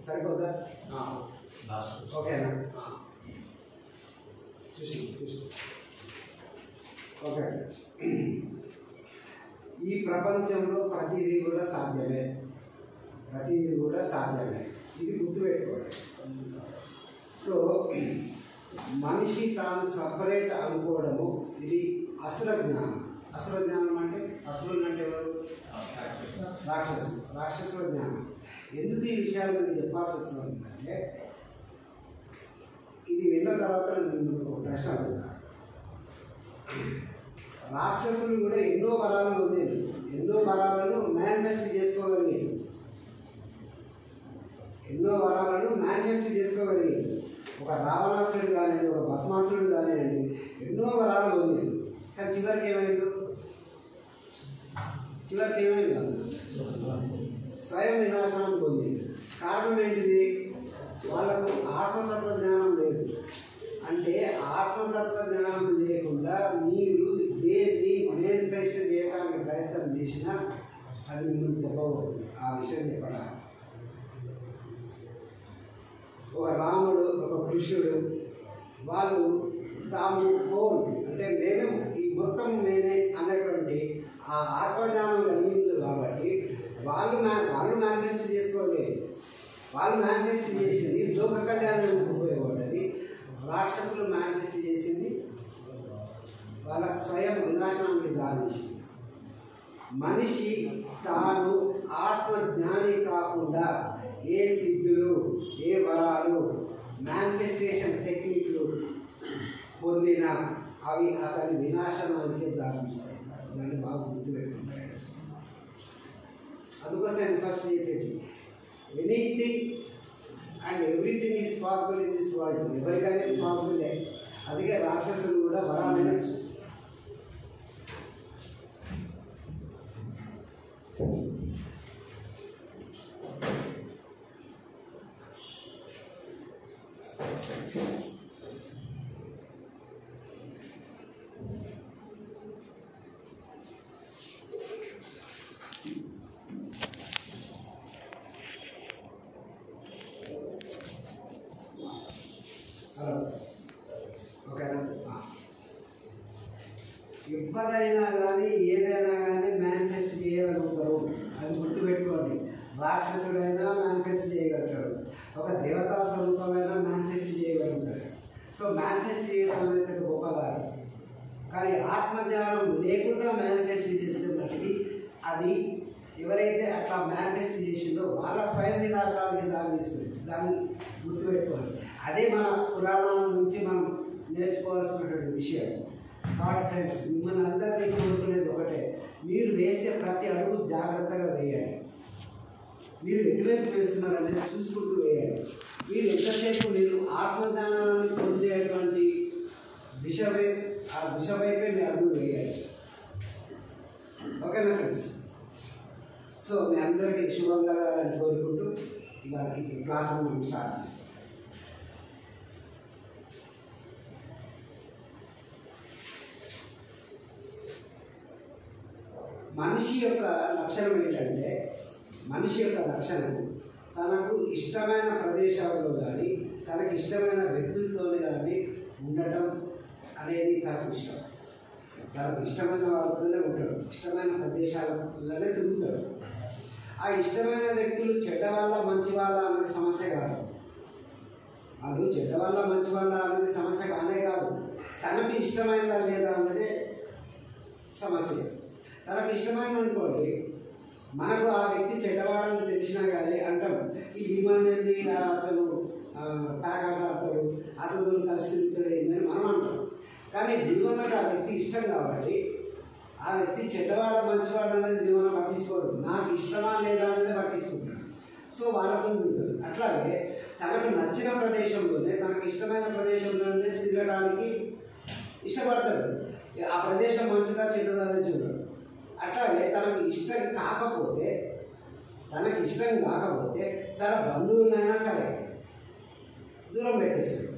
సరిపోద్దా? ఓకేనా? చూసి ఓకే. ఈ ప్రపంచంలో ప్రతిదీ కూడా సాధ్యమే, ఇది గుర్తుపెట్టుకోవాలి. సో మనిషి తాను సపరేట్ అనుకోవడము ఇది అసుర జ్ఞానం. అసుర జ్ఞానం అంటే అసురులు అంటే ఎవరు? రాక్షసుల జ్ఞానం. ఎందుకు ఈ విషయాలు మీకు చెప్పాల్సి వచ్చిందంటే, ఇది విన్న తర్వాత నేను ఒక ప్రశ్న అడుగుతాను. రాక్షసులు కూడా ఎన్నో బలాలు పొందారు, ఎన్నో బలాలను మేనిఫెస్ట్ చేసుకోగలిగారు, ఒక రావణాసురుడు కానివ్వండి, ఒక భస్మాసురుడు కానివ్వండి, ఎన్నో వరాలు పొందారు. కానీ చివరికి ఏమైంది? స్వయం వినాశనాన్ని పొందింది. కారణం ఏంటిది? వాళ్ళకు ఆత్మతత్వ జ్ఞానం లేదు. అంటే ఆత్మతత్వ జ్ఞానం లేకుండా మీరు దేన్ని మేనిఫెస్ట్ చేయడానికి ప్రయత్నం చేసినా అది మిమ్మల్ని దెబ్బవుతుంది. ఆ విషయం చెప్పడానికి ఒక రాముడు, ఒక కృష్ణుడు, వాళ్ళు తాము హోల్ అంటే మేమే, ఈ మొత్తం మేమే అన్నటువంటి ఆ ఆత్మజ్ఞానం కలిగింది కాబట్టి వాళ్ళు మేనిఫెస్ట్ చేసుకోలేదు. వాళ్ళు మేనిఫెస్ట్ చేసింది లోక కళ్యాణానికి ఉపయోగపడ్డది. రాక్షసులు మేనిఫెస్ట్ చేసింది వాళ్ళ స్వయం వినాశనానికి దారితీసింది. మనిషి తాను ఆత్మజ్ఞాని కాకుండా ఏ సిద్ధులు, ఏ వరాలు, మేనిఫెస్టేషన్ టెక్నిక్లు పొందినా అవి అతని వినాశనానికి దారితీస్తాయి. దాన్ని బాగా గుర్తుపెట్టుకుంటాడు. అందుకోసం ఫస్ట్ చెప్పేది anything and everything is possible in this world. ఎవరికైనా పాసిబులే. అందుకే రాక్షసులు కూడా వరాలు ఎవరైనా కానీ ఏదైనా కానీ మేనిఫెస్ట్ చేయగలుగుతారు. అది గుర్తుపెట్టుకోండి. రాక్షసుడైనా మేనిఫెస్ట్ చేయగలుగుతాడు, ఒక దేవతా స్వరూపమైనా మేనిఫెస్ట్ చేయగలుగుతాడు. సో మేనిఫెస్ట్ చేయడం అనేది గొప్ప కాదు. కానీ ఆత్మజ్ఞానం లేకుండా మేనిఫెస్ట్ చేస్తే మటుకి అది ఎవరైతే అట్లా మేనిఫెస్ట్ చేసిందో వాళ్ళ స్వయం వినాశానికి దారితీస్తుంది. దాన్ని గుర్తుపెట్టుకోవాలి. అదే మన పురాణాల నుంచి మనం నేర్చుకోవాల్సినటువంటి విషయం. కాబట్టి ఫ్రెండ్స్, మిమ్మల్ని అందరినీ కోరుకునేది ఒకటే, మీరు వేసే ప్రతి అడుగు జాగ్రత్తగా వేయాలి. మీరు ఎటువైపు వేస్తున్నారు అనేది చూసుకుంటూ వేయాలి. మీరు ఎంతసేపు మీరు ఆత్మజ్ఞానాన్ని పొందేటువంటి ఆ దిశ వైపే మీరు అడుగు వేయాలి. ఓకేనా ఫ్రెండ్స్? సో మీ అందరికీ శుభం కలగాలని కోరుకుంటూ ఇవాళ ఈ క్లాస్ మనం స్టార్ట్ చేస్తాం. మనిషి యొక్క లక్షణం ఏంటంటే, మనిషి యొక్క లక్షణం తనకు ఇష్టమైన ప్రదేశాల్లో కానీ తనకి ఇష్టమైన వ్యక్తులతో కానీ ఉండటం అనేది తనకు ఇష్టం. తనకు ఇష్టమైన వాళ్ళతోనే ఉంటాడు, ఇష్టమైన ప్రదేశాలలోనే తిరుగుతాడు. ఆ ఇష్టమైన వ్యక్తులు చెడ్డవాళ్ళ మంచి వాళ్ళ అనేది సమస్య కాదు. వాళ్ళు చెడ్డవాళ్ళ మంచి వాళ్ళ అనేది సమస్య కానే కాదు. తనకు ఇష్టమైనదా లేదా అన్నదే సమస్య. తనకు ఇష్టమైన అనుకోండి, మనకు ఆ వ్యక్తి చెడ్డవాడని తెలిసినా కానీ అంటాం, ఈ భీమన్ అనేది అతను ప్యాకెట్ ఆడతాడు, అతను కలిసి తిరుగుతాడు ఏంటని మనం అంటాం. కానీ భీమన్నది ఆ వ్యక్తి ఇష్టం కాబట్టి ఆ వ్యక్తి చెడ్డవాడ మంచివాడు అనేది భీమన్న పట్టించుకోడు. నాకు ఇష్టమా లేదా అనేది పట్టించుకుంటాడు. సో వాళ్ళతో తిరుగుతాడు. అట్లాగే తనకు నచ్చిన ప్రదేశంలోనే, తనకు ఇష్టమైన ప్రదేశంలోనే తిరగడానికి ఇష్టపడతాడు. ఆ ప్రదేశం మంచిదా చెడ్డదా అనేది చూడడు. అట్లాగే తనకు ఇష్టం కాకపోతే తన బంధువులైనా సరే దూరం పెట్టేస్తాడు.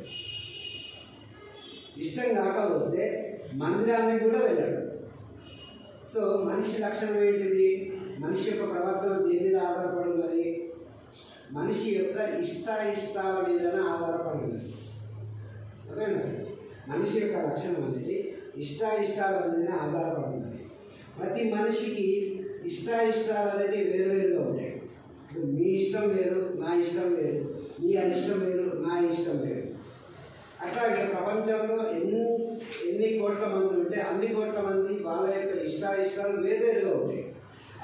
ఇష్టం కాకపోతే మందిరానికి కూడా వెళ్ళాడు. సో మనిషి లక్షణం ఏంటిది? మనిషి యొక్క ప్రవర్తన దేని మీద ఆధారపడి ఉన్నది? మనిషి యొక్క ఇష్టాయిష్టాల మీదనే ఆధారపడి ఉన్నది. అదేనా? మనిషి యొక్క లక్షణం అనేది ఇష్టాయిష్టాల మీదనే ఆధారపడి ఉన్నది. ప్రతి మనిషికి ఇష్టాయిష్టాలు అనేవి వేరువేరుగా ఉంటాయి. ఇప్పుడు మీ ఇష్టం వేరు, నా ఇష్టం వేరు, మీ ఇష్టం వేరు, నా ఇష్టం వేరు. అట్లాగే ప్రపంచంలో ఎన్ని కోట్ల మంది ఉంటే అన్ని కోట్ల మంది వాళ్ళ యొక్క ఇష్టాయిష్టాలు వేరువేరుగా ఉంటాయి.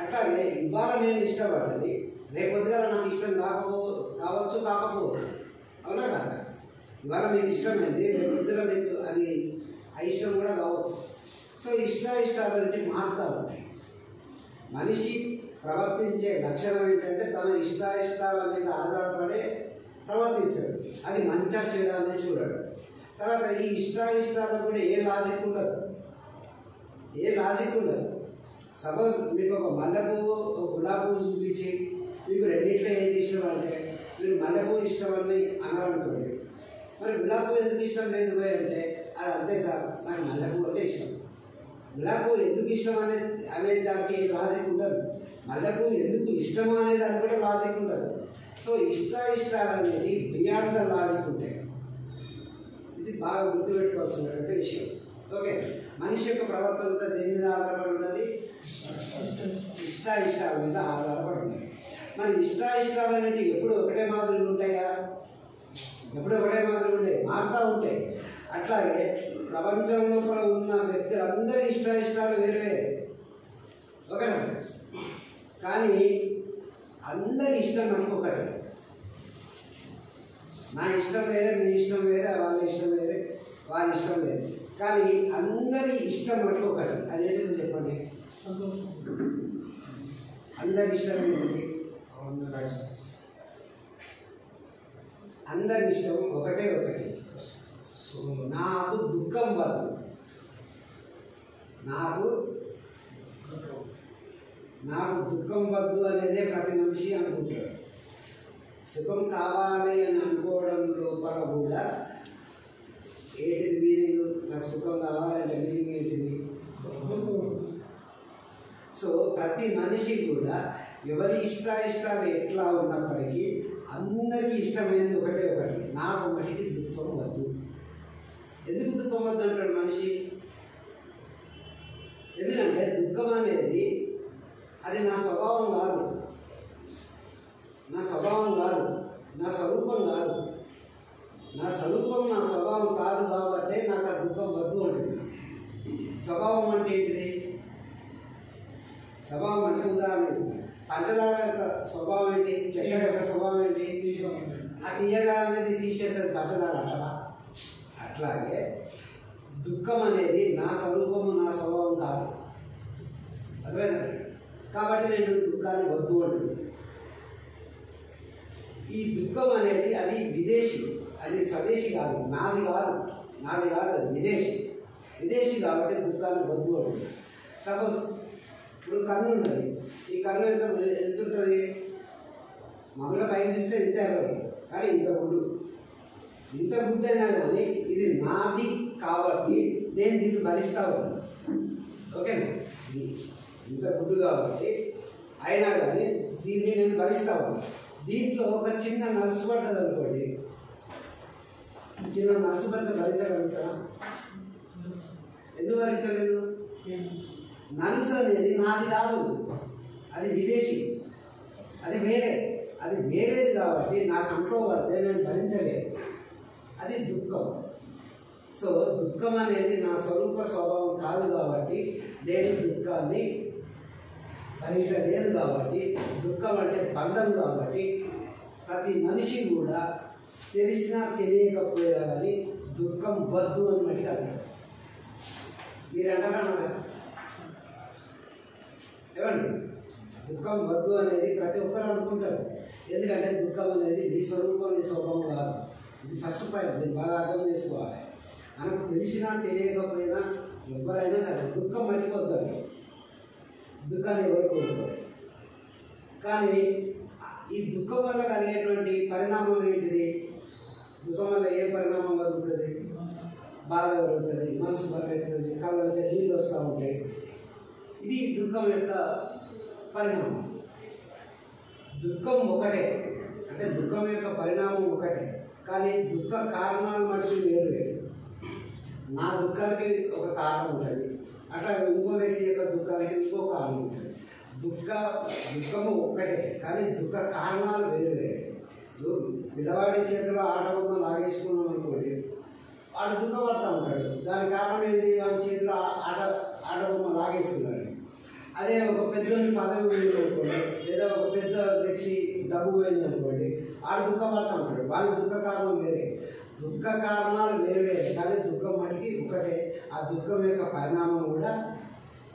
అట్లాగే ఇవాళ నేను ఇష్టపడ్డది రేపొద్దుగా నాకు ఇష్టం కావచ్చు కాకపోవచ్చు. అవునా కదా? ఇవాళ మీకు ఇష్టమైంది రేపొద్దుగా మీకు అది అయిష్టం కూడా కావచ్చు. సో ఇష్టాయిష్టాలు అంటే మారుతూ ఉంటాయి. మనిషి ప్రవర్తించే లక్షణం ఏంటంటే తన ఇష్టాయిష్టాల మీద ఆధారపడే ప్రవర్తిస్తాడు. అది మంచిగా చేయడాన్ని చూడడు. తర్వాత ఈ ఇష్టాయిష్టాలకు కూడా ఏ లాజిక్ ఉండదు. సపోజ్ మీకు ఒక మల్లెపువ్వు ఒక గులాబీ పువ్వు చూపించి మీకు రెండింటిలో ఏది ఇష్టం అంటే మీరు మల్లెపువ్వు ఇష్టం అని అనాలనుకోండి. మరి గులాబీ పువ్వు ఎందుకు ఇష్టం లేదు అంటే అది అంతే సార్, నాకు మల్లెపువ్వు అంటే ఇష్టం. గులాబీ పువ్వు ఎందుకు ఇష్టం అనేది దానికి లాజిక్ ఉండదు. మల్లెపువ్వు ఎందుకు ఇష్టం అనే దానికి కూడా లాజిక్ ఉండదు. సో ఇష్టాలు అనేది బియాండ్ ద లాజిక్ ఉంటాయి. ఇది బాగా గుర్తుపెట్టుకోవాల్సినటువంటి విషయం. ఓకే, మనిషి యొక్క ప్రవర్తనతో దేని మీద ఆధారపడి ఉన్నది? ఇష్టాల మీద ఆధారపడి ఉన్నది. మరి ఇష్టాలు అనేవి ఎప్పుడు ఒకటే మాదిరిగా ఉంటాయా? ఎప్పుడు ఒకటే మాదిరిగా ఉంటాయి, మారుతూ ఉంటాయి. అట్లాగే ప్రపంచంలో ఉన్న వ్యక్తులందరి ఇష్టాలు వేరే. ఓకేనా ఫ్రెండ్స్? కానీ అందరి ఇష్టం మనకు ఒకటి. నా ఇష్టం వేరే, మీ ఇష్టం వేరే, వాళ్ళ ఇష్టం వేరే, వాళ్ళ ఇష్టం వేరే. కానీ అందరి ఇష్టం మటుకు ఒకటి. అదేంటిదో చెప్పండి. అందరి ఇష్టం ఏంటి? అందరి ఇష్టం ఒకటే. నాకు దుఃఖం వద్దు, నాకు దుఃఖం వద్దు అనేదే ప్రతి మనిషి అనుకుంటాడు. సుఖం కావాలి అని అనుకోవడం లోపల కూడా ఏంటిది మీనింగ్? నాకు సుఖం కావాలంటే మీనింగ్ ఏంటిది? సో ప్రతి మనిషి కూడా ఎవరి ఇష్టాలు ఎట్లా ఉన్నప్పటికీ అందరికీ ఇష్టమైనది ఒకటే. నాకు మనిషికి దుఃఖం వద్దు. ఎందుకు దుఃఖం వద్దు అంటాడు మనిషి? ఎందుకంటే దుఃఖం అనేది అది నా స్వభావం కాదు, నా స్వరూపం కాదు. నా స్వభావం కాదు కాబట్టి నాకు ఆ దుఃఖం వద్దు అంటుంది. స్వభావం అంటే ఏంటిది? స్వభావం అంటే ఉదాహరణ పంచదార యొక్క స్వభావం ఏంటి? చక్కెర యొక్క స్వభావం ఏంటి? ఆ తీయగా అనేది తీసేస్తుంది పంచదార అంటారా? అట్లాగే దుఃఖం అనేది నా స్వరూపము, నా స్వభావం కాదు. అర్థమైనా? కాబట్టి నేను దుఃఖాన్ని వద్దు అంటున్నాను. ఈ దుఃఖం అనేది అది విదేశీ, అది స్వదేశీ కాదు, నాది కాదు, అది విదేశీ కాబట్టి దుఃఖాన్ని వద్దు అంటున్నాను. సపోజ్ ఇప్పుడు కన్ను ఉన్నది. ఈ కన్ను ఎంత ఉంటుంది? మామూలుగా పైన చూస్తే ఇంత ఎర్రదు, కానీ ఇంత గుడ్డు అయినా కానీ ఇది నాది కాబట్టి నేను దీన్ని భరిస్తా ఉన్నాను. ఓకేనా? ఇంత గుడ్డు కాబట్టి అయినా కానీ దీన్ని నేను భరిస్తా ఉన్నాను. దీంట్లో ఒక చిన్న నలుసు పడ్డది అనుకోండి, చిన్న నలుసు పడితే భరించగలుగుతారా? ఎందుకు భరించలేదు? నలుసు అనేది నాది కాదు, అది విదేశీ, అది వేరేది కాబట్టి నాకు అంటూ పడితే నేను భరించలేదు. అది దుఃఖం. సో దుఃఖం అనేది నా స్వభావం కాదు కాబట్టి నేను దుఃఖాన్ని భరించలేదు. కాబట్టి దుఃఖం అంటే బంధం కాబట్టి ప్రతి మనిషి కూడా తెలిసినా తెలియకపోయినా కానీ దుఃఖం వద్దు అన్నట్టుగా అంటారు. మీరు అంటారా? ఏమండి? దుఃఖం వద్దు అనేది ప్రతి ఒక్కరు అనుకుంటారు. ఎందుకంటే దుఃఖం అనేది నీ స్వరూపం, నీ స్వభావం కాదు. ఇది ఫస్ట్ పాయింట్. దీన్ని బాగా అర్థం చేసుకోవాలి. మనకు తెలిసినా తెలియకపోయినా ఎవరైనా సరే దుఃఖం మర్చిపోతారు. దుఃఖాన్ని ఎవరు కోరుకోరు. కానీ ఈ దుఃఖం వల్ల కలిగేటువంటి పరిణామం ఏంటిది? దుఃఖం వల్ల ఏ పరిణామం కలుగుతుంది? బాధ కలుగుతుంది, మనసు బలవుతుంది, కళ్ళకి నీళ్ళు వస్తూ ఉంటాయి. ఇది దుఃఖం యొక్క పరిణామం. దుఃఖం ఒకటే, అంటే దుఃఖం యొక్క పరిణామం ఒకటే, కానీ దుఃఖ కారణాలు మటుకు వేరు వేరు. నా దుఃఖానికి ఒక కారణం ఉంటుంది, అట్లా ఇంకో వ్యక్తి యొక్క దుఃఖానికి ఇంకో కారణం ఉంటుంది. దుఃఖము ఒక్కటే, కానీ దుఃఖ కారణాలు వేరు వేరు. పిల్లవాడి చేతిలో ఆట బొమ్మ లాగేసుకున్నాం అనుకోండి, వాడు దుఃఖపడతా ఉంటాడు. దాని కారణం ఏంటి? వాడి చేతిలో ఆట బొమ్మ లాగేసుకున్నాడు. అదే ఒక పెద్దోని పదవి పోయింది అనుకోండి, లేదా ఒక పెద్ద వ్యక్తి డబ్బు పోయింది అనుకోండి, వాడు దుఃఖపడతా ఉంటాడు. వాళ్ళ దుఃఖ కారణం వేరే, దుఃఖ కారణాలు వేరు వేరే, కానీ దుఃఖం మటుకి ఒకటే. ఆ దుఃఖం యొక్క పరిణామం కూడా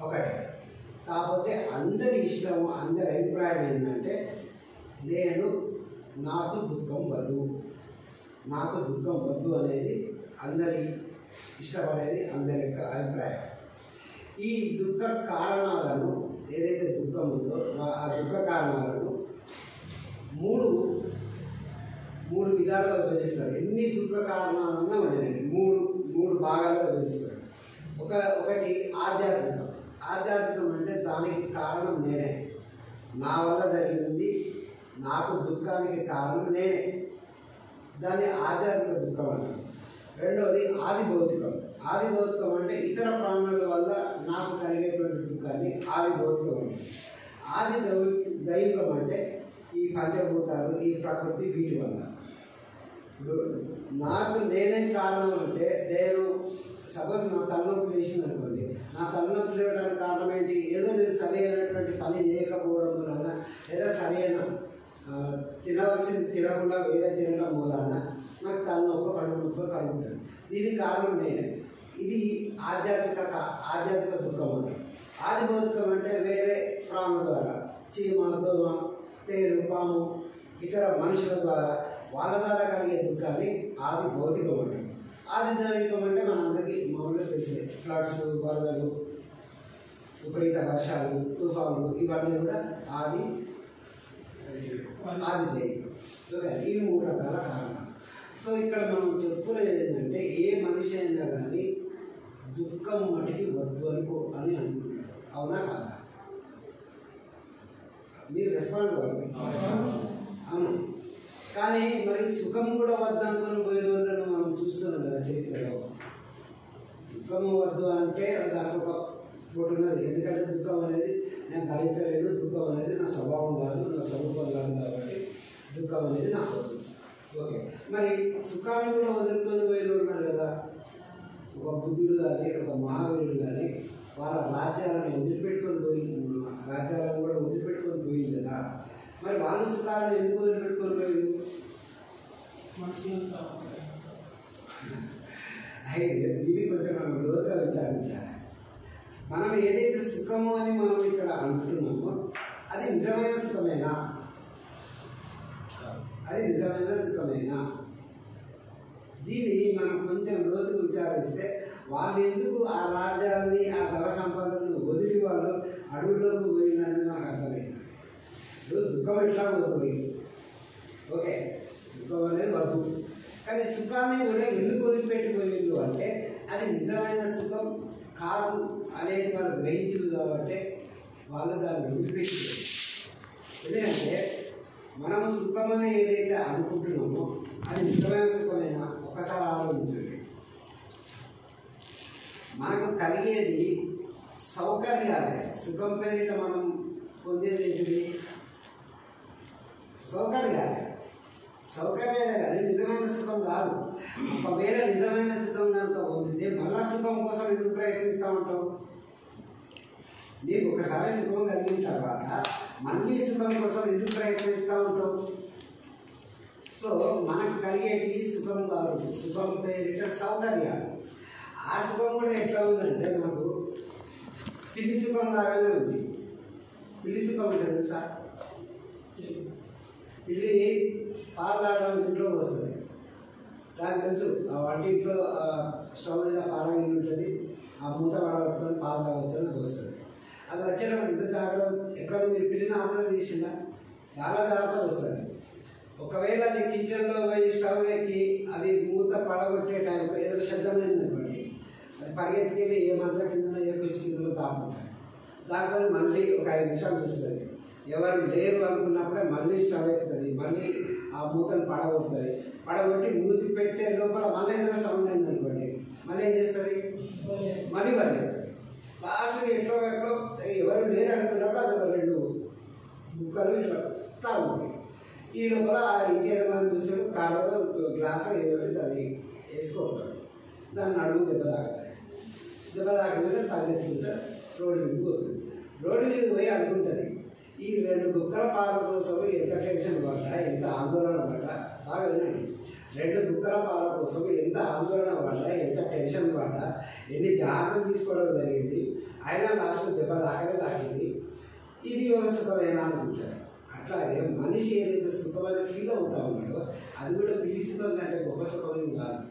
ఒకటే. కాకపోతే అందరి ఇష్టము, అందరి అభిప్రాయం ఏంటంటే నాకు దుఃఖం వద్దు, నాకు దుఃఖం వద్దు అనేది అందరి ఇష్టపడేది, అందరి యొక్క అభిప్రాయం. ఈ దుఃఖ కారణాలను, ఏదైతే దుఃఖం ఉందో ఆ దుఃఖ కారణాలను మూడు విధాలుగా విభజిస్తారు. ఎన్ని దుఃఖ కారణాలన్నా ఉండేది మూడు భాగాలుగా విభజిస్తారు. ఒకటి ఆధ్యాత్మికం. ఆధ్యాత్మికం అంటే దానికి కారణం నేనే, నా వల్ల జరిగింది, నాకు దుఃఖానికి కారణం నేనే, దాన్ని ఆధ్యాత్మిక దుఃఖం అంటారు. రెండవది ఆది భౌతికం. ఆది భౌతికం అంటే ఇతర ప్రాణుల వల్ల నాకు కలిగేటువంటి దుఃఖాన్ని ఆది భౌతికం అంటారు. ఆది దైవికం అంటే ఈ పంచభూతాలు, ఈ ప్రకృతి, వీటి వల్ల. నాకు నేనే కారణం అంటే, నేను సపోజ్ నా తలనొప్పి లేచింది అనుకోండి, నా తలనొప్పి లేవడానికి కారణం ఏంటి? ఏదో నేను సరైనటువంటి పని చేయకపోవడం వలన, లేదా సరైన తినవలసింది తినకుండా వేరే తినడం మూలాన నాకు తలనొప్పి, కడుపు నొప్పి కలుగుతుంది. దీనికి కారణం నేనే. ఇది ఆధ్యాత్మిక దుఃఖం అంటారు. ఆది భౌతికం అంటే వేరే ప్రాణుల ద్వారా, చీమ, దోమ, తేరు, పాము, ఇతర మనుషుల ద్వారా, వాళ్ళ ద్వారా కలిగే దుఃఖాన్ని ఆది భౌతికం అంటారు. ఆది దైవికం అంటే మనందరికీ మామూలుగా తెలిసే ఫ్లడ్స్, వరదలు, విపరీత వర్షాలు, తుఫాన్లు, ఇవన్నీ కూడా ఆది దైవికం. ఇవి మూడు రకాల కారణాలు. సో ఇక్కడ మనం చెప్పుకునేది ఏంటంటే, ఏ మనిషి అయినా కానీ దుఃఖం మటుకి వద్దు అని అనుకుంటారు. అవునా కాదా? మీరు రెస్పాండ్ కావాలి. అవును. కానీ మరి సుఖం కూడా వద్దనుకొని పోయిన వాళ్ళను మనం చూస్తున్నాం కదా చరిత్రలో. దుఃఖము వద్దు అంటే దానికి ఒక పోటీ ఉన్నది. ఎందుకంటే దుఃఖం అనేది నేను భరించలేను, దుఃఖం అనేది నా స్వభావం కాదు, నా స్వరూపం కాదు, కాబట్టి దుఃఖం అనేది నాకు వద్దు. ఓకే, మరి సుఖాన్ని కూడా వదులుకొని పోయిన ఉన్నారు కదా. ఒక బుద్ధుడు కానీ, ఒక మహావీరుడు కానీ వాళ్ళ రాజ్యాలను వదిలిపెట్టుకొని కూడా వదిలిపెట్టుకొని పోయింది కదా. మరి వాళ్ళు సుఖాలను ఎందుకు వదిలిపెట్టుకొని పోయింది? ఇది కొంచెం మనం లోతుగా విచారించాలి. మనం ఏదైతే సుఖము అని మనం ఇక్కడ అంటున్నామో అది నిజమైన సుఖమేనా? అది నిజమైన సుఖమేనా? దీన్ని మనం కొంచెం లోతుగా విచారిస్తే వాళ్ళు ఎందుకు ఆ రాజ్యాలని, ఆ ధర సంపదలను వదిలి వాళ్ళు అడవుల్లోకి పోయినది మనకు అర్థమైంది. దుఃఖం ఎట్లా వదిలిపోయింది. ఓకే, దుఃఖం అనేది వద్దు, కానీ సుఖాన్ని కూడా ఎందుకు వదిలిపెట్టిపోయింది అంటే అది నిజమైన సుఖం కాదు అనేది వాళ్ళు గ్రహించదు కాబట్టి వాళ్ళు దాన్ని వదిలిపెట్టిపోయింది. ఎందుకంటే మనము సుఖమని ఏదైతే అనుకుంటున్నామో అది నిజమైన సుఖమైనా ఒకసారి ఆలోచించండి. మనకు కలిగేది సౌకర్యాలే. సుఖం పేరిట మనం పొందేది ఏంటిది? సౌకర్యాలే కానీ నిజమైన సుఖం కాదు. ఒకవేళ నిజమైన సుఖం కనుక పొందితే మళ్ళా సుఖం కోసం ఎందుకు ప్రయత్నిస్తూ ఉంటావు? నీకు ఒకసారి సుఖం కలిగిన తర్వాత మళ్ళీ సుఖం కోసం ఎందుకు ప్రయత్నిస్తూ ఉంటావు? సో మనకు కలిగేటివి సుఖం కాదు, సుఖం పేరిట సౌకర్యాలు. ఆ సుఖం కూడా ఎట్లా ఉందంటే మనకు పిల్లి సుఖం లాగానే ఉంది. పిల్లి సుఖం అంటే తెలుసా? పిల్లి పాలు తాగడానికి ఇంట్లోకి వస్తుంది, దానికి తెలుసు. ఆ వంటింట్లో స్టవ్ మీద పాలగిరి ఉంటుంది, ఆ మూత పడగొట్టుకొని పాలు తాగొచ్చు అని వస్తుంది. అది వచ్చేటప్పుడు ఇంత జాగ్రత్త, ఎప్పుడైనా మీరు పిల్లిని ఆపరేట్ చేసిందా? చాలా జాగ్రత్తగా వస్తుంది. ఒకవేళ అది కిచెన్లో పోయి స్టవ్ ఎక్కి అది మూత పడగొట్టే టైంలో ఏదో శబ్దం అయిందనుకోండి, అది పరిగెత్తుకెళ్ళి ఏ మంచం కిందనో ఏ కుర్చీ కిందలో తాకుంటుంది. దాంట్లో మళ్ళీ ఒక 5 నిమిషాలు చూస్తుంది. ఎవరు లేరు అనుకున్నప్పుడే మళ్ళీ స్టవ్ ఎక్కుతుంది, మళ్ళీ ఆ మూతను పడగొడుతుంది. పడగొట్టి మూతి పెట్టే లోపల మళ్ళీ ఏదైనా సౌండ్ అయిందనుకోండి, మళ్ళీ ఏం చేస్తుంది, మళ్ళీ పడలేదు. లాస్ట్ ఎట్లో ఎవరు లేరు అనుకున్నప్పుడు అది ఒక 2 ముక్కలు ఇట్లా తాగుతుంది. ఈ లోపల ఇంకేదైనా చూస్తాడు, కారు గ్లాసు ఏదో దాన్ని వేసుకుంటాడు. దాన్ని అడుగు దెబ్బ తాగుతుంది. దెబ్బ తాకుండా తగ్గెత్తుకుంటా రోడ్డు మీదకి పోతుంది. రోడ్డు మీదకి పోయి అనుకుంటుంది, ఈ 2 కుక్కల పాల కోసం ఎంత టెన్షన్ పడ్డా, ఎంత ఆందోళన పడ్డా. బాగా వినండి, 2 కుక్కల పాల కోసం ఎంత ఆందోళన పడ్డా, ఎంత టెన్షన్ పడ్డా, ఎన్ని జాగ్రత్తలు తీసుకోవడం జరిగింది, అయినా లాస్ట్ దెబ్బ తాకింది. ఇది ఒక సుఖమేనా అనుకుంటారు. అట్లాగే మనిషి ఏదైతే సుఖమని ఫీల్ అవుతా ఉన్నాడో అది కూడా పిల్లి సుఖం కంటే గొప్ప సుఖమేం కాదు.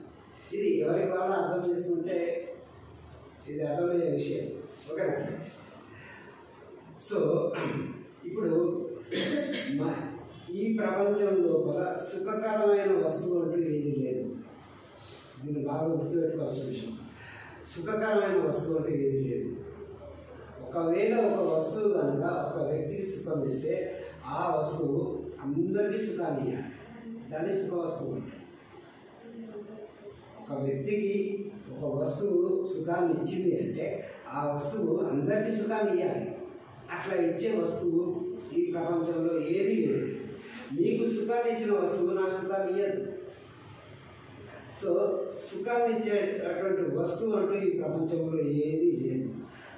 ఇది ఎవరికి వాళ్ళ అర్థం చేసుకుంటే ఇది అర్థమయ్యే విషయం. ఓకేనా ఫ్రెండ్స్? సో ఇప్పుడు ఈ ప్రపంచం లోపల సుఖకరమైన వస్తువు అంటూ ఏది లేదు. దీన్ని బాగా గుర్తుపెట్టుకోవాల్సిన విషయం. సుఖకరమైన వస్తువు అంటే ఏది లేదు. ఒకవేళ ఒక వస్తువు కనుక ఒక వ్యక్తికి సుఖం ఇస్తే ఆ వస్తువు అందరికీ సుఖాన్ని ఇవ్వాలి. దాన్ని సుఖ వస్తువు అంటే. ఒక వ్యక్తికి ఒక వస్తువు సుఖాన్ని ఇచ్చింది అంటే ఆ వస్తువు అందరికీ సుఖాన్ని ఇవ్వాలి. అట్లా ఇచ్చే వస్తువు ఈ ప్రపంచంలో ఏది లేదు. మీకు సుఖాన్ని ఇచ్చిన వస్తువు నాకు సుఖాన్ని ఇవ్వదు. సో సుఖాన్ని ఇచ్చేటటువంటి వస్తువు అంటూ ఈ ప్రపంచంలో ఏది లేదు.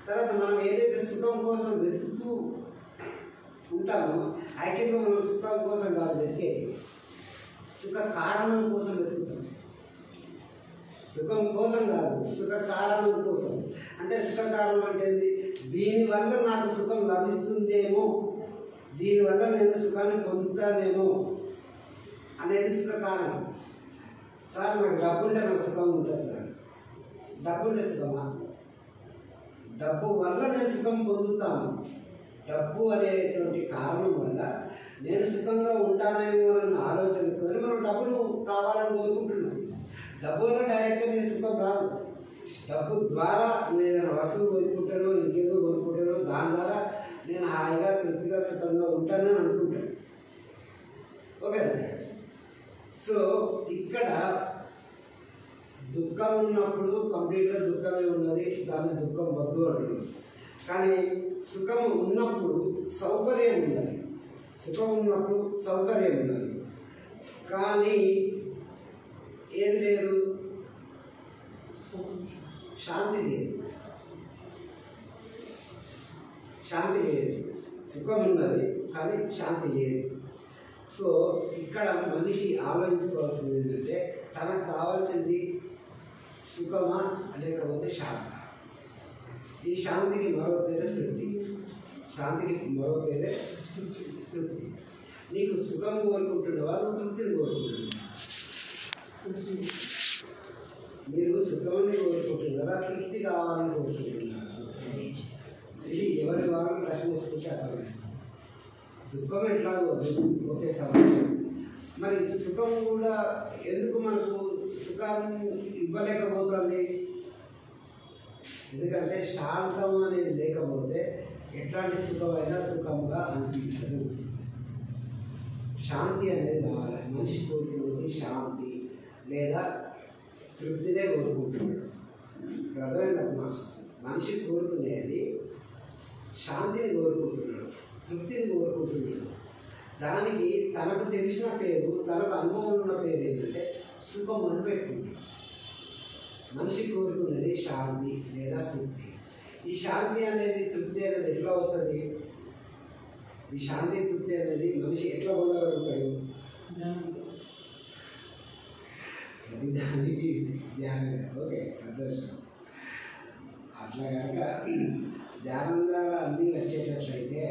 తర్వాత మనం ఏదైతే సుఖం కోసం వెతుకుతూ ఉంటామో యాక్చువల్గా మనం సుఖం కోసం కాదు వెతికేది, సుఖ కారణం కోసం వెతుకుతాం. సుఖం కోసం కాదు, సుఖ కారణం కోసం. అంటే సుఖ కారణం అంటే ఏంటి? దీనివల్ల నాకు సుఖం లభిస్తుందేమో, దీనివల్ల నేను సుఖాన్ని పొందుతానేమో అనేది సుఖ కారణం. సార్ నాకు డబ్బు ఉంటే నాకు సుఖం ఉంటుంది సార్. డబ్బు ఉంటే సుఖమా? డబ్బు వల్ల నేను సుఖం పొందుతాను. డబ్బు అనేటువంటి కారణం వల్ల నేను సుఖంగా ఉంటానేమో అన్న ఆలోచనతో మనం డబ్బులు కావాలని కోరుకుంటున్నాం. డబ్బు వల్ల డైరెక్ట్గా నేను సుఖం రాదు. డబ్బు ద్వారా నేను వస్తువు కోరుకుంటానో ఇంకేదో కోరుకుంటానో దాని ద్వారా నేను హాయిగా తృప్తిగా సుఖంగా ఉంటానని అనుకుంటాను. ఓకే. సో ఇక్కడ దుఃఖం ఉన్నప్పుడు కంప్లీట్గా దుఃఖమే ఉన్నది, దాని దుఃఖం వద్దు అంటున్నాం. కానీ సుఖం ఉన్నప్పుడు సౌకర్యం ఉన్నది. సుఖం ఉన్నప్పుడు సౌకర్యం ఉన్నది, కానీ ఏది లేదు? శాంతి లేదు. శాంతి లేదు. సుఖం ఉన్నది కానీ శాంతి లేదు. సో ఇక్కడ మనిషి ఆలోచించుకోవాల్సింది ఏంటంటే తనకు కావాల్సింది సుఖమా లేకపోతే శాంతి. ఈ శాంతికి మరో పేరే తృప్తి. శాంతికి మరో పేరే తృప్తి. నీకు సుఖం కోరుకుంటున్నావా, నువ్వు తృప్తిని కోరుకుంటున్నావా? మీరు సుఖమని కోరుకుంటున్నారా, తృప్తి కావాలని కోరుకుంటున్నారా? ఇది ఎవరి వాళ్ళు ప్రశ్నిస్తుంటే అసలు దుఃఖం ఎట్లాగో ఒకే సమయం. మరి సుఖం కూడా ఎందుకు మనకు సుఖాన్ని ఇవ్వలేకపోతుంది? ఎందుకంటే శాంతం అనేది లేకపోతే ఎట్లాంటి సుఖమైనా సుఖంగా అనిపించదు. శాంతి అనేది కావాలి. మనిషి కోరుకునేది శాంతి లేదా తృప్తినే కోరుకుంటున్నాడు. అర్థమైందా? మనిషి కోరుకునేది శాంతిని కోరుకుంటున్నాడు, తృప్తిని కోరుకుంటున్నాడు. దానికి తనకు తెలిసిన పేరు, తనకు అనుభవం ఉన్న పేరు ఏంటంటే సుఖం అని పెట్టుకుంటాడు. మనిషి కోరుకునేది శాంతి లేదా తృప్తి. ఈ శాంతి అనేది తృప్తి అనేది ఎట్లా వస్తుంది? ఈ శాంతి తృప్తి అనేది మనిషి ఎట్లా పొందగలుగుతాడు? దానికి ధ్యానం. ఓకే, సంతోషం. అట్లా కనుక ధ్యానం ద్వారా అన్నీ వచ్చేటట్లయితే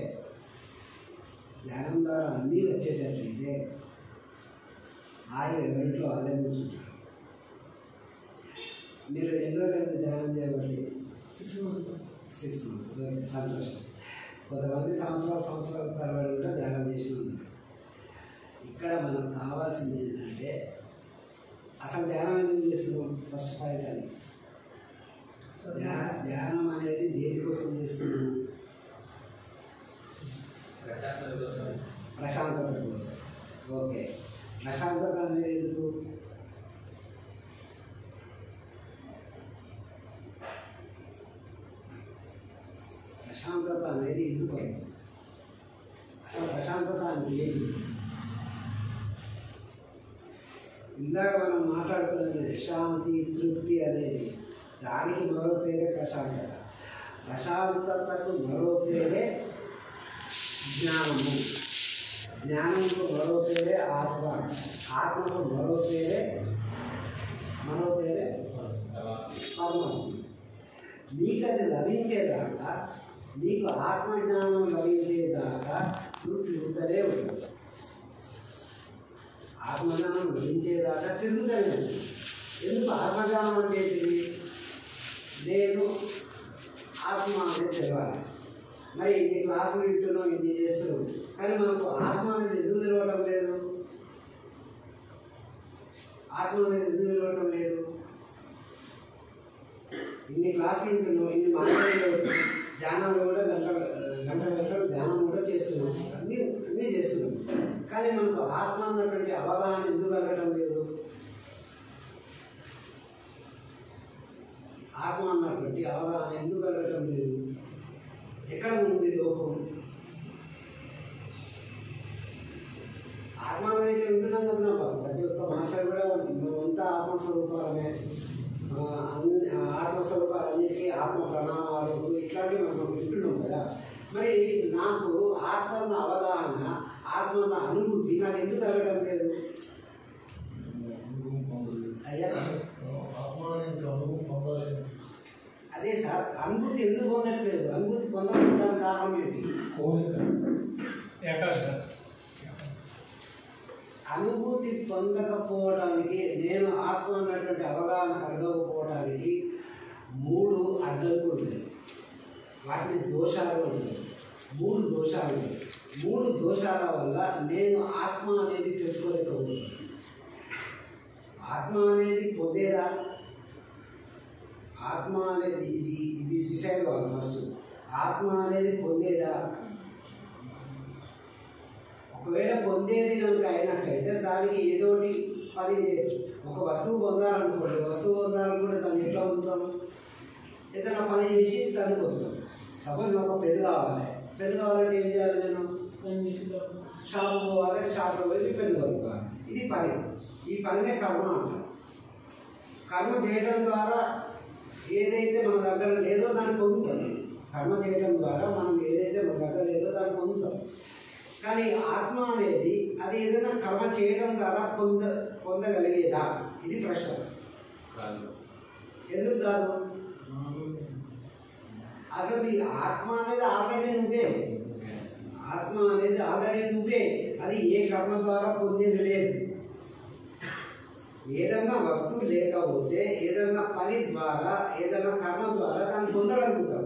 ఆయన ఎవరింట్లో వాళ్ళే కూర్చుంటారు. మీరు ఎన్నో రోజులు ధ్యానం చేయబట్టి 6 months. సంతోషం. కొంతమంది సంవత్సరాల తరబడి కూడా ధ్యానం చేసి ఉన్నారు. ఇక్కడ మనకు కావాల్సింది ఏంటంటే అసలు ధ్యానం ఎందుకు చేస్తున్నాం? ఫస్ట్ పాయింట్ అది. ధ్యానం అనేది దేనికోసం చేస్తున్నాము? ప్రశాంతత కోసం. ఓకే, ప్రశాంతత అనేది ఎందుకు? ప్రశాంతత అనేది ఎందుకు అయింది? అసలు ప్రశాంతత అంటే ఏంటి? ఇందాక మనం మాట్లాడుకున్నది శాంతి, తృప్తి అనేది, దానికి మరో పేరే ప్రశాంతత. ప్రశాంతతకు మరో పేరే జ్ఞానము, జ్ఞానంకు మరో పేరే ఆత్మ, ఆత్మకు మరో పేరే పరమాత్మ. నీకు అది లభించేదాకా, నీకు ఆత్మజ్ఞానం లభించేదాకా నువ్వు తిరుగుతూనే ఉంటావు. ఆత్మజ్ఞానం లభించేదాకా తిరుగుతూనే ఉంటావు. ఎందుకు ఆత్మజ్ఞానం అంటే ఏంటిది? నేను ఆత్మ అనేది తెలవాలి. మరి ఇన్ని క్లాసులు వింటున్నాం, ఇన్ని చేస్తున్నాం, కానీ మనకు ఆత్మ అనేది ఎందుకు తెలవటం లేదు? ఆత్మ అనేది ఎందుకు తెలవటం లేదు? ఇన్ని క్లాసులు వింటున్నాం, ఇన్ని మాట్లాడుతున్నాం, ధ్యానాలు కూడా గంటలు ధ్యానం కూడా చేస్తున్నాం, అన్నీ చేస్తున్నాం, కానీ మనకు ఆత్మ అన్నటువంటి అవగాహన ఎందుకు కలగటం లేదు? ఆత్మ అన్నటువంటి అవగాహన ఎందుకు కలగటం లేదు? ఎక్కడ ఉంది లోపం? ఆత్మ అనేది వింటున్నాం కదా, ప్రతి ఒక్క మాస్టర్ కూడా అంతా ఆత్మస్వరూపాలనే, ఆత్మస్వరూపాలన్నిటికీ ఆత్మ ప్రణామాలు ఇట్లాంటివి మనం వింటున్నాం కదా. మరి నాకు ఆత్మన్న అవగాహన, ఆత్మన్న అనుభూతి నాకు ఎందుకు కలగడం లేదు? అయ్యా అదే సార్, అనుభూతి ఎందుకు పొందట్లేదు? అనుభూతి పొందకపోవడానికి కారణం ఏంటి? అనుభూతి పొందకపోవడానికి, నేను ఆత్మ అన్నటువంటి అవగాహన కలగకపోవడానికి 3 అడ్డంకులు ఉన్నాయి. వాటిని దోషాలు ఉన్నాయి. 3 దోషాలు ఉన్నాయి. 3 దోషాల వల్ల నేను ఆత్మ అనేది తెలుసుకోలేకపోతున్నాను. ఆత్మ అనేది పొందేదా? ఆత్మ అనేది ఇది డిసైడ్ కావాలి ఫస్ట్. ఆత్మ అనేది పొందేదా? ఒకవేళ పొందేది కనుక అయినట్టయితే దానికి ఏదోటి పని చేయొచ్చు. ఒక వస్తువు పొందాలనుకోండి, వస్తువు పొందాలనుకుంటే దాన్ని ఎట్లా పొందుతాం? ఏదైనా పని చేసి దాన్ని పొందుతాం. సపోజ్ నాకు పెన్ను కావాలి, పెన్ను కావాలంటే ఏం చేయాలి? నేను షాపు పోవాలి, షాప్లో పోయి పెన్ను కొనుక్కోవాలి. ఇది పని. ఈ పనినే కర్మ అంటారు. కర్మ చేయడం ద్వారా ఏదైతే మన దగ్గర లేదో దాన్ని పొందుతాం. కర్మ చేయడం ద్వారా మనం ఏదైతే మన దగ్గర లేదో దాన్ని పొందుతాం. కానీ ఆత్మ అనేది అది ఏదైనా కర్మ చేయడం ద్వారా పొందగలిగేదా? ఇది ప్రశ్న. ఎందుకు కాదు? అసలు ఈ ఆత్మ అనేది ఆల్రెడీ నువ్వే. ఆత్మ అనేది ఆల్రెడీ నువ్వే. అది ఏ కర్మ ద్వారా పొందేది లేదు. ఏదన్నా వస్తువు లేకపోతే ఏదన్నా పని ద్వారా, ఏదన్నా కర్మ ద్వారా దాన్ని పొందగలుగుతాం.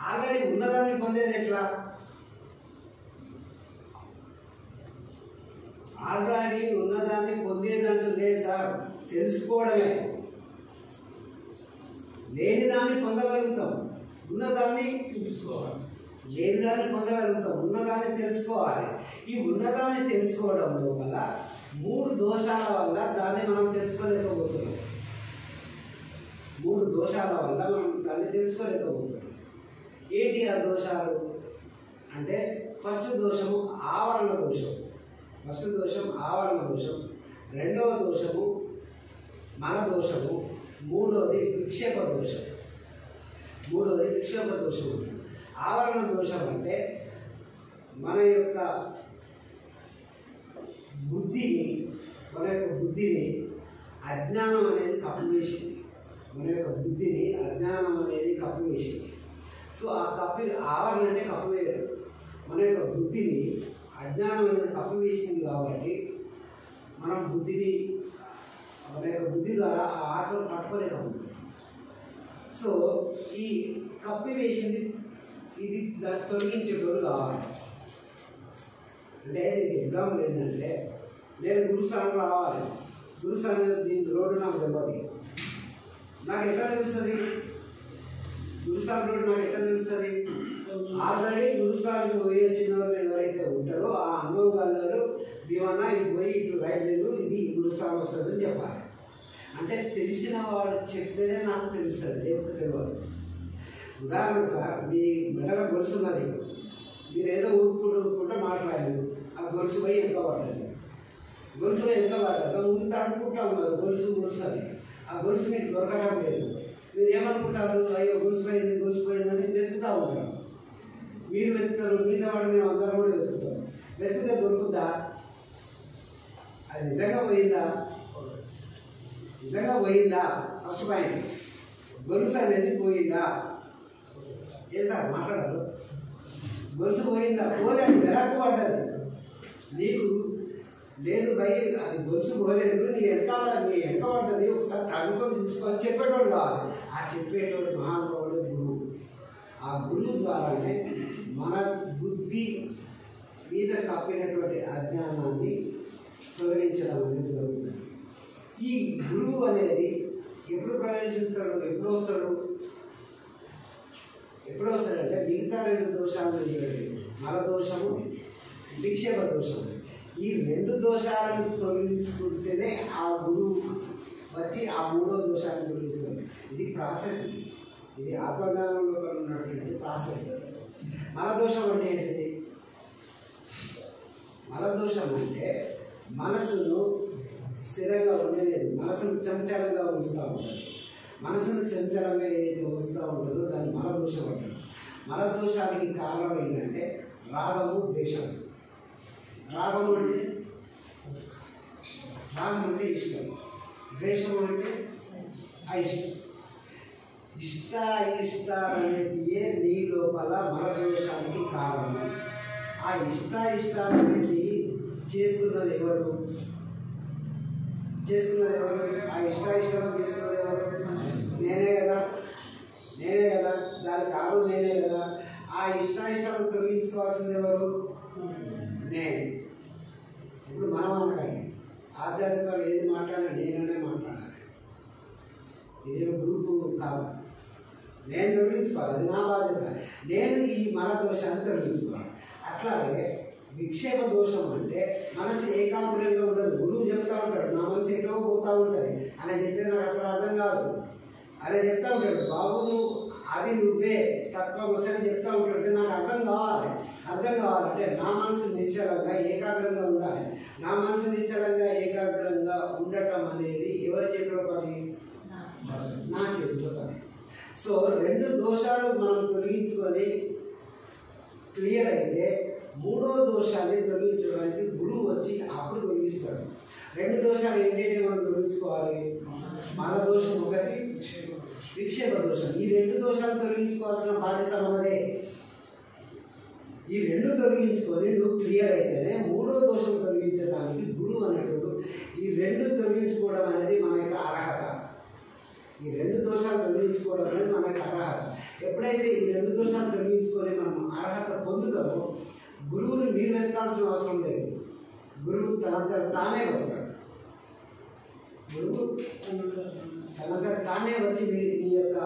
ఆల్రెడీ ఉన్నదాన్ని పొందేది ఎట్లా? ఆల్రెడీ ఉన్నదాన్ని పొందేదంటూ లేదు సార్, తెలుసుకోవడమే. లేని దాన్ని పొందగలుగుతాం, ఉన్నదాన్ని తెలుసుకోవాలి. లేని దాన్ని పొందగలుగుతాం, ఉన్నదాన్ని తెలుసుకోవాలి. ఈ ఉన్నదాన్ని తెలుసుకోవడం లోపల 3 దోషాల వల్ల దాన్ని మనం తెలుసుకోలేకపోతున్నాం. 3 దోషాల వల్ల మనం దాన్ని తెలుసుకోలేకపోతున్నాం. ఏంటి ఆ దోషాలు అంటే, ఫస్ట్ దోషము ఆవరణ దోషం. ఫస్ట్ దోషం ఆవరణ దోషం. రెండవ దోషము మన దోషము. మూడవది విక్షేప దోషం. ఆవరణ దోషం అంటే మన యొక్క బుద్ధిని అజ్ఞానం అనేది కప్పివేసింది. సో ఆ ఆవరణ అంటే కప్పివేయడం. మన యొక్క బుద్ధిని అజ్ఞానం అనేది కప్పివేసింది కాబట్టి మనం మన యొక్క బుద్ధి ద్వారా ఆ ఆత్మను పట్టుకోలేకపోతుంది. సో ఈ కప్పివేసింది ఇది దాన్ని తొలగించేటోడు కావాలి. అంటే దీనికి ఎగ్జాంపుల్ ఏంటంటే, నేను గురుస్థానం రావాలి. గురుస్థానం దీని రోడ్డు నాకు తెలియదు. నాకు ఎట్లా తెలుస్తుంది? గురుస్థానం రోడ్డు నాకు ఎట్లా తెలుస్తుంది? ఆల్రెడీ గురుస్థానికి పోయి వచ్చిన వాళ్ళు ఎవరైతే ఉంటారో ఆ అనుభవాలు ఏమన్నా ఇటు పోయి ఇటు రైట్ లేదు, ఇది గురుస్థానం వస్తుంది అని చెప్పాలి. అంటే తెలిసిన వాడు చెప్తేనే నాకు తెలుస్తుంది, లేకపోతే తెలియదు. ఉదాహరణకు సార్, మీ మెడల గొలుసు ఉన్నది, మీరు ఏదో ఊరుకుంటూ మాట్లాడారు, ఆ గొలుసు పోయి ఎంత పడ్డది, గొలుసు పోయి ఎంత పడ్డాక ముందు తడుపుకుంటా ఉన్నారు గొలుసు అని. ఆ గొలుసు మీకు దొరకడం లేదు. మీరు ఏమనుకుంటారు, అయ్యో గొలుసు పోయిందని వెతుకుతూ ఉంటారు. మీరు వెతుకుతారు, మిగతా వాడు మేము అందరం కూడా వెతుకుతాం. వెతికితే దొరుకుతుందా? అది నిజంగా పోయిందా? ఫస్ట్ పాయింట్, గొలుసు అనేది పోయిందా? ఏ సార్ మాట్లాడారు? గొలుసు పోయిందా? పోతే అది వెనక్కు పడ్డది. నీకు లేదు భయ్, అది గొలుసు పోలేదు, నీ వెనక పడ్డది, ఒకసారి తడుకొని చూసుకొని చెప్పేటోడు కావాలి. ఆ చెప్పేటోడు మహానుభావుడు గురువు. ఆ గురువు ద్వారానే మన బుద్ధి మీద కప్పినటువంటి అజ్ఞానాన్ని తొలగించడం అనేది జరుగుతుంది. ఈ గురువు అనేది ఎప్పుడు ప్రవేశిస్తాడు, ఎప్పుడు వస్తాడంటే మిగతా రెండు దోషాలు, మల దోషము, విక్షేప దోషము, ఈ రెండు దోషాలను తొలగించుకుంటేనే ఆ గురువు వచ్చి ఆ మూడో దోషాన్ని తొలగిస్తాడు. ఇది ప్రాసెస్, ఇది ఆత్మజ్ఞానంలో ఉన్నటువంటి ప్రాసెస్. మలదోషం అంటే ఏంటిది? మలదోషం అంటే మనసును స్థిరంగా ఉండలేదు, మనసును చంచలంగా ఉంచుతూ ఉంటుంది. మనసును చంచలంగా ఏదైతే ఉంచుతూ ఉంటుందో దాన్ని మలదోషం అంటారు. మలదోషానికి కారణం ఏంటంటే రాగము, ద్వేషము. రాగం అంటే ఇష్టం, ద్వేషం అంటే అయిష్టం. ఇష్టాయిష్టాలన్నిటియే నీ లోపల మలదోషానికి కారణం. ఆ ఇష్టాయిష్టాలన్నిటి చేసుకున్నది ఎవరు? ఆ ఇష్టాయిష్టాలు చేసుకున్నది ఎవరు? నేనే కదా. దానికి కారణం నేనే కదా. ఆ ఇష్టాయిష్టాలను తొలగించుకోవాల్సింది ఎవరు? నేనే. ఇప్పుడు మనం అనకండి, ఆధ్యాత్మికాలు ఏది మాట్లాడినా నేననే మాట్లాడాలి. ఇదేమో గ్రూపు కాదు. నేను తొలగించుకోవాలి, అది నా బాధ్యత. నేను ఈ మన దోషాన్ని తొలగించుకోవాలి. అట్లాగే విక్షేప దోషం అంటే మనసు ఏకాగ్రంగా ఉండదు. గురువు చెప్తా ఉంటాడు, నా మనసు ఎటో పోతూ ఉంటుంది అని చెప్పేది నాకు అసలు అర్థం కాదు. అదే చెప్తా ఉంటాడు, బాబు నువ్వు అది నువ్వే తత్వం వస్తని చెప్తా ఉంటాడు. నాకు అర్థం కావాలంటే నా మనసు నిశ్చలంగా ఏకాగ్రంగా ఉండాలి. నా మనసు నిశ్చలంగా ఏకాగ్రంగా ఉండటం అనేది ఎవరి చేతిలో పని? నా చేతిలో పని. సో రెండు దోషాలు మనం తొలగించుకొని క్లియర్ అయితే మూడో దోషాన్ని తొలగించడానికి గురువు వచ్చి అప్పుడు తొలగిస్తాడు. రెండు దోషాలు ఏంటంటే మనం తొలగించుకోవాలి? మన దోషం ఒకటి, విక్షేప దోషం. ఈ రెండు దోషాలు తొలగించుకోవాల్సిన బాధ్యత మనదే. ఈ రెండు తొలగించుకొని నువ్వు క్లియర్ అయితేనే మూడో దోషం తొలగించడానికి గురువు అనేటప్పుడు ఈ రెండు తొలగించుకోవడం అనేది మన యొక్క అర్హత. ఈ రెండు దోషాలు తొలగించుకోవడం అనేది మన యొక్క అర్హత. ఎప్పుడైతే ఈ రెండు దోషాలు తొలగించుకొని మనం అర్హత పొందుతామో గురువుని మీరు వెతకాల్సిన అవసరం లేదు. గురువు తనంతట తానే వస్తాడు. గురువు తనంతట తానే వచ్చి మీ యొక్క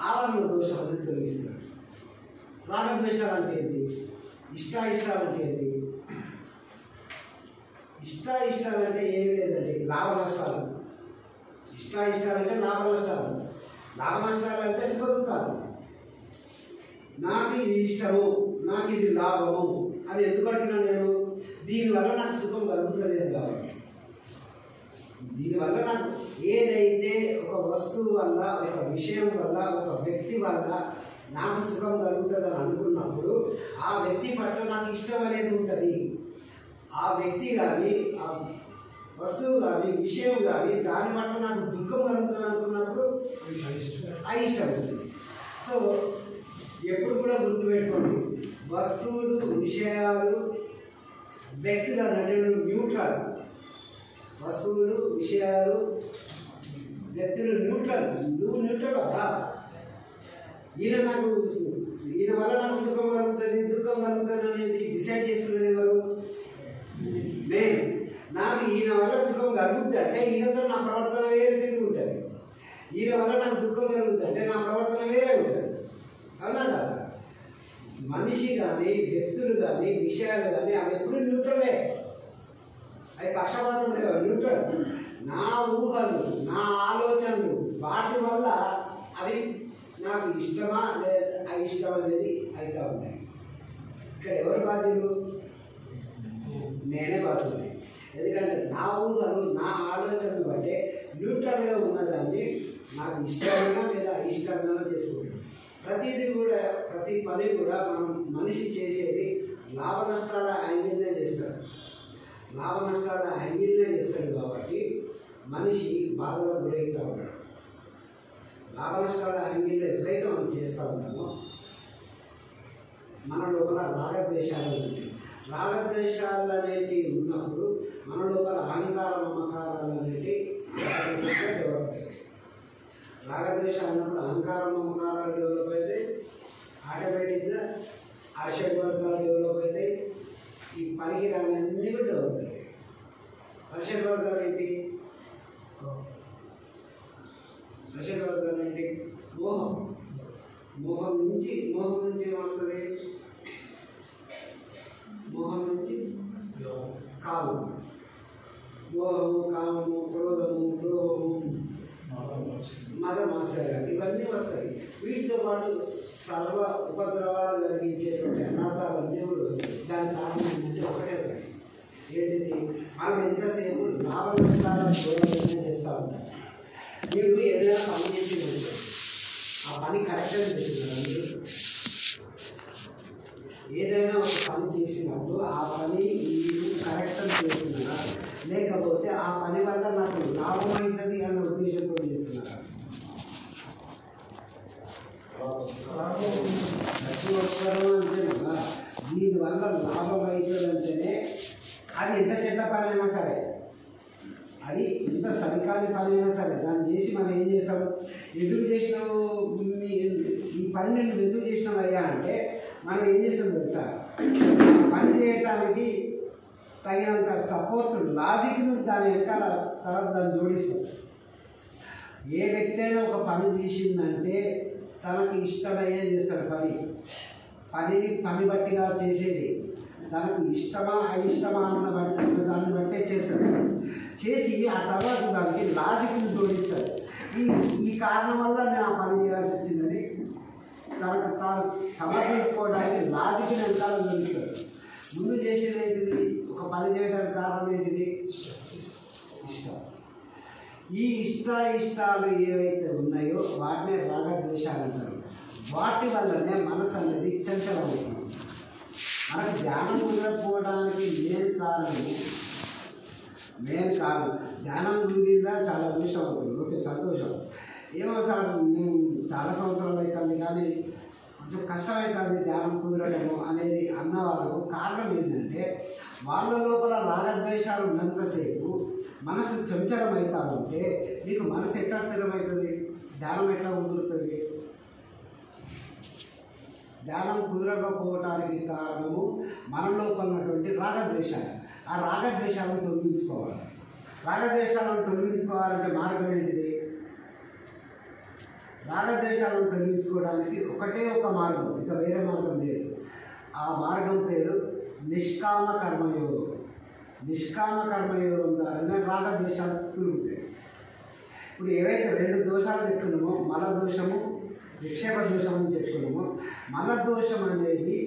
ఆవరణ దోషాలను తొలగిస్తాడు. రాగద్వేషాలు అంటే ఏంటి? ఇష్టాయిష్టాలు అంటే ఏంటి? ఇష్టాయిష్టాలు అంటే ఏమి లేదండి, లాభ నష్టాలు. ఇష్టాయిష్టాలు అంటే లాభ నష్టాలు. లాభ నష్టాలు అంటే సుఖ దుఃఖాలు. నాకు ఇది ఇష్టము, నాకు ఇది లాభము అని ఎందుకంటున్నా నేను? దీనివల్ల నాకు సుఖం కలుగుతుంది కాబట్టి. దీనివల్ల నాకు ఏదైతే ఒక వస్తువు వల్ల, ఒక విషయం వల్ల, ఒక వ్యక్తి వల్ల నాకు సుఖం కలుగుతుందని అనుకున్నప్పుడు ఆ వ్యక్తి పట్ల నాకు ఇష్టం అనేది ఉంటుంది. ఆ వ్యక్తి కానీ, ఆ వస్తువు కానీ, విషయం కానీ దాని పట్ల నాకు దుఃఖం కలుగుతుంది అనుకున్నప్పుడు అయిష్టం ఉంటుంది. సో ఎప్పుడు కూడా గుర్తుపెట్టుకోండి, వస్తువులు, విషయాలు, వ్యక్తులు అనేటువంటి న్యూట్రల్. వస్తువులు, విషయాలు, వ్యక్తులు న్యూట్రల్. నువ్వు న్యూట్రల్ అబ్బా. ఈయన వల్ల నాకు సుఖం కలుగుతుంది, దుఃఖం కలుగుతుంది అనేది డిసైడ్ చేసుకునేది ఎవరు? నేను. నాకు ఈయన వల్ల సుఖం కలుగుద్ది అంటే ఈయనతో నా ప్రవర్తన వేరే తిరిగి ఉంటుంది. ఈయన వల్ల నాకు దుఃఖం కలుగుద్ది అంటే నా ప్రవర్తన వేరే ఉంటుంది. అవునా కదా? మనిషి కానీ వ్యక్తులు కానీ విషయాలు కానీ అవి ఎప్పుడు న్యూట్రలే, అవి పక్షపాతం లేవు, న్యూట్రల్. నా ఊహలు, నా ఆలోచనలు, వాటి వల్ల అవి నాకు ఇష్టమా లేదా అయిష్టం అనేది అవుతూ ఉన్నాయి. ఇక్కడ ఎవరు బాధ్యులు? నేనే బాధ్యుని. ఎందుకంటే నా ఊహలు, నా ఆలోచనలు బట్టే న్యూట్రల్గా ఉన్నదాన్ని నాకు ఇష్టంగా లేదా అయిష్టంగా చేసుకుంటాను. ప్రతిదీ కూడా, ప్రతి పని కూడా మనం మనిషి చేసేది లాభ నష్టాల యాంగిల్నే చేస్తాడు. లాభ నష్టాల యాంగిల్నే చేస్తాడు కాబట్టి మనిషి బాధలకు గురవుతూ ఉంటాడు. లాభ నష్టాల యాంగిల్లో ఎప్పుడైతే మనం చేస్తూ ఉంటామో మన లోపల రాగద్వేషాలు ఉంటాయి. రాగద్వేషాలు అనేటివి ఉన్నప్పుడు మన లోపల అహంకార మమకారాలు అనేటివి డెవలప్ అవుతాయి. రాగద్వేషాలు ఉన్నప్పుడు అహంకార మమకారాలు డెవలప్ అయితే ఆటోమేటిక్గా అరిషడ్ వర్గాలు డెవలప్ అవుతాయి. ఈ పనికిరాని అన్నీ కూడా డెవలప్ అవుతాయి. అరిషడ్ వర్గాలు ఏంటి? అరిషడ్ వర్గాలు ఏంటి? మోహం. మోహం నుంచి ఏమొస్తుంది? మోహం నుంచి కామం. మోహము, కామము, క్రోధము, లోభము, మదమాత్సర్యాలు ఇవన్నీ వస్తాయి. వీటితో పాటు సర్వ ఉపద్రవాలు కలిగించేటువంటి అనర్థాలన్నీ కూడా వస్తాయి. దాని కారణం ఏంటంటే ఒకటే ఒకటి, ఏంటిది? మనం ఎంతసేపు లాభ నష్టాలను దూరం చేస్తూ ఉంటాం. మీరు ఏదైనా పని చేసి ఆ పని కరెక్ట్గా చేస్తున్నారు. ఏదైనా ఒక పని చేసినప్పుడు ఆ పని మీరు కరెక్ట్గా చేస్తున్నారా, లేకపోతే ఆ పని వల్ల నాకు లాభం అవుతుంది అన్న ఉద్దేశంతో చేస్తున్నారా? ఖర్చు వస్తారు అంటే కదా, దీనివల్ల లాభం అవుతుంది అంటేనే అది ఎంత చెడ్డ పని అయినా సరే, అది ఎంత సరికాని పని అయినా సరే దాన్ని చేసి మనం ఏం చేస్తాం? ఎందుకు చేసినావు ఈ పని, నేను ఎందుకు చేసినావు అయ్యా అంటే మనం ఏం చేస్తాం తెలుసా? పని చేయటానికి తగినంత సపోర్ట్, లాజిక్ను దాని వెనకాల తర్వాత దాన్ని జోడిస్తాం. ఏ వ్యక్తి అయినా ఒక పని చేసిందంటే తనకి ఇష్టమయ్యే చేస్తాడు. పనిని పని బట్టిగా చేసేది, తనకు ఇష్టమా అయిష్టమా అన్న బట్టి దాన్ని బట్టే చేస్తాడు. చేసి ఆ తర్వాత దానికి లాజిక్ని జోడిస్తాడు. ఈ కారణం వల్ల నేను ఆ పని చేయాల్సి వచ్చిందని తనకు తాను సమర్థించుకోవడానికి లాజిక్ని వెనకాల జోడిస్తాడు. ముందు చేసేది ఏంటిది? ఒక పని చేయడానికి కారణం ఏంటిది? ఇష్టం. ఈ ఇష్టాలు ఏవైతే ఉన్నాయో వాటినే రాగద్వేషాలు అంటారు. వాటి వల్లనే మనసు అనేది చంచలమవుతుంది. మనకు ధ్యానం కుదరకపోవడానికి మెయిన్ కారణం ధ్యానం కుదిరిందా చాలా అదృష్టం అవుతుంది. ఓకే, సంతోషం. ఏమో సార్ మేము చాలా సంవత్సరాలు అవుతుంది కానీ కొంచెం కష్టమవుతుంది ధ్యానం కుదరడము అనేది అన్న వాళ్ళకు కారణం ఏంటంటే వాళ్ళ లోపల రాగద్వేషాలు ఉన్నంతసేపు మనసు చంచలం అవుతా ఉంటే నీకు మనసు ఎట్లా స్థిరమవుతుంది? ధ్యానం ఎట్లా కుదురుతుంది? ధ్యానం కుదరకపోవటానికి కారణము మన లోపల ఉన్నటువంటి రాగద్వేషాలు. ఆ రాగద్వేషాలను తొలగించుకోవాలి. రాగద్వేషాలను తొలగించుకోవాలంటే మార్గం ఏంటిది? రాగద్వేషాలను తొలగించుకోవడానికి ఒకటే ఒక మార్గం, ఇక వేరే మార్గం లేదు. ఆ మార్గం పేరు నిష్కామ కర్మయోగం. నిష్కామ కర్మయోగం ద్వారానే రాగద్వేషాలు తొలుగుతాయి. ఇప్పుడు ఏవైతే 2 దోషాలు చెప్పుకున్నామో, మల దోషము, విక్షేప దోషం అని చెప్పుకున్నామో, మల దోషం అనేది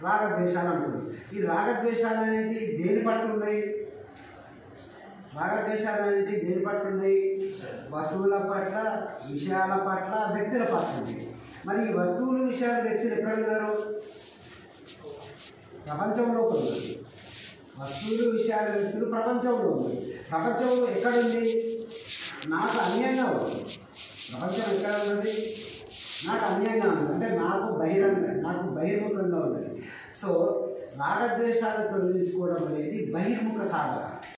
రాగద్వేషాలు అంటున్నాం. ఈ రాగద్వేషాలు అనేవి దేని పట్ల ఉన్నాయి? రాగద్వేషాలు అనేవి దేని పట్ల ఉన్నాయి? వస్తువుల పట్ల, విషయాల పట్ల, వ్యక్తుల పట్ల ఉన్నాయి. మరి ఈ వస్తువులు, విషయాలు, వ్యక్తులు ఎక్కడ ఉన్నారు? ప్రపంచంలో ఉన్నారు. వస్తువులు, విషయాలు, వ్యక్తులు ప్రపంచంలో ఉన్నాయి. ప్రపంచంలో ఎక్కడుంది? నాకు అన్యంగా ఉంది. ప్రపంచం ఎక్కడ ఉన్నది? నాకు అన్యంగా ఉంది, అంటే నాకు బహిర్ముఖంగా ఉన్నది. సో రాగద్వేషాలు తొలగించుకోవడం అనేది బహిర్ముఖ సాధన.